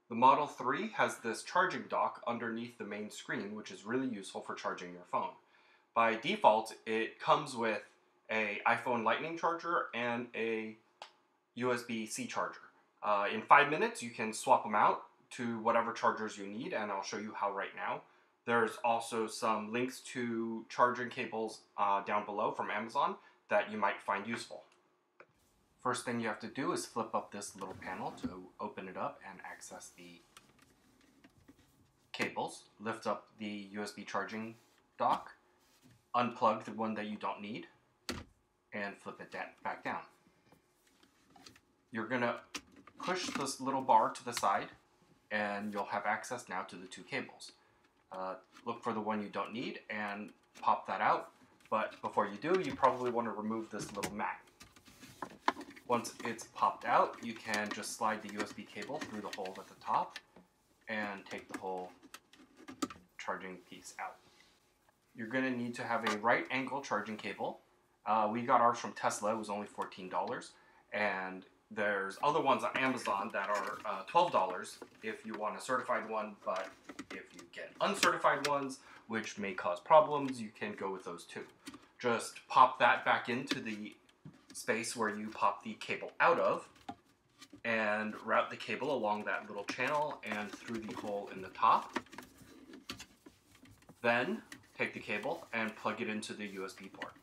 The Model 3 has this charging dock underneath the main screen, which is really useful for charging your phone. By default, it comes with an iPhone Lightning charger and a USB-C charger. In 5 minutes, you can swap them out to whatever chargers you need, and I'll show you how right now. There's also some links to charging cables down below from Amazon that you might find useful. First thing you have to do is flip up this little panel to open it up and access the cables. Lift up the USB charging dock, unplug the one that you don't need, and flip it back down. You're going to push this little bar to the side and you'll have access now to the two cables. Look for the one you don't need and pop that out, but before you do, you probably want to remove this little mat. Once it's popped out, you can just slide the USB cable through the hole at the top and take the whole charging piece out. You're going to need to have a right angle charging cable. We got ours from Tesla. It was only $14, and there's other ones on Amazon that are $12 if you want a certified one, but if you get uncertified ones, which may cause problems, you can go with those too. Just pop that back into the space where you pop the cable out of and route the cable along that little channel and through the hole in the top. Then take the cable and plug it into the USB port.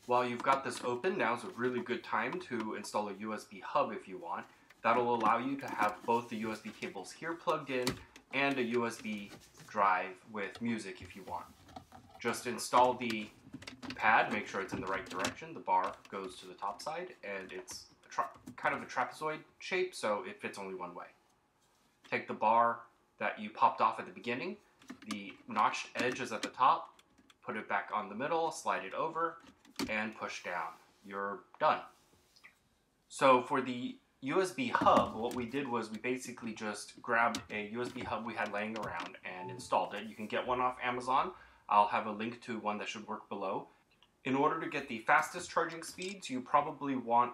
While you've got this open, now's a really good time to install a USB hub if you want. That'll allow you to have both the USB cables here plugged in and a USB drive with music if you want. Just install the pad, make sure it's in the right direction. The bar goes to the top side and it's kind of a trapezoid shape, so it fits only one way. Take the bar that you popped off at the beginning, the notched edge is at the top, put it back on the middle, slide it over, and push down. You're done. So for the USB hub, what we did was we basically just grabbed a USB hub we had laying around and installed it. You can get one off Amazon. I'll have a link to one that should work below. In order to get the fastest charging speeds, you probably want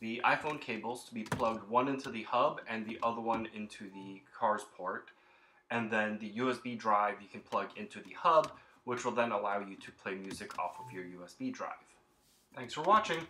the iPhone cables to be plugged one into the hub and the other one into the car's port. And then the USB drive you can plug into the hub, which will then allow you to play music off of your USB drive. Thanks for watching!